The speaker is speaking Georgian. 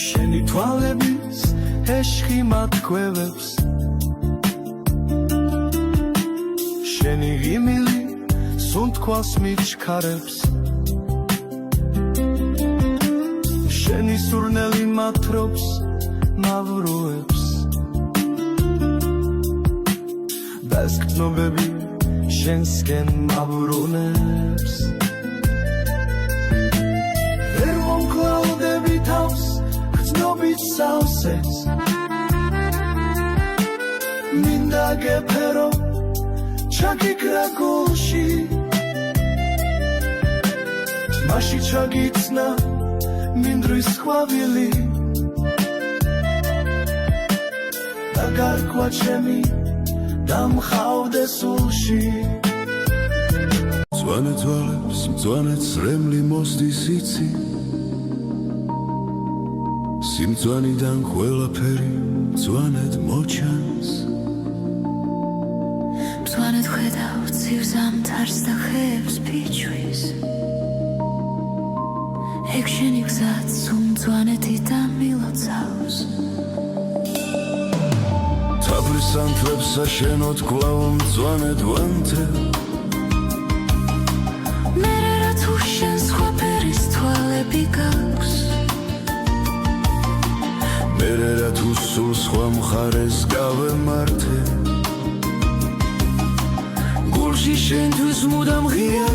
შენი თვალების ეშხი მათქვევებს შენი ღიმილი სუნთქვას მიჩქარებს შენი სურნელი მათრობს მავროებს დასკნობები შენსკენ მავრონებს ვერ მომკლავდები თავს გრძნობით სავსეს მინდა გეფერო ჩაგიქრა გულში მაში ჩაგიცნა მინდვრის ყვავილი და გარკვა ჩემი დამხავდე სულში მწვანე თვალებს მწვანე წრემლი მოსდის იცი სიმწვანიდან ყველაფერი მწვანედ მოჩანს მწვანედ ხედავ ცივ ზამთარს და ხეებს ფიჩვის ეგ შენი გზაც უმწვანეთიდან მილოცავს თაბლის ანთრებსა შენოთ კვლავ მწვანედ ვანთებ მერე რა თუ შენ სხვა ფერის თვალები გაქვს მერე რა თუ სულ სხვა მხარეს გავემართე გულში შენთვის მუდამ ღია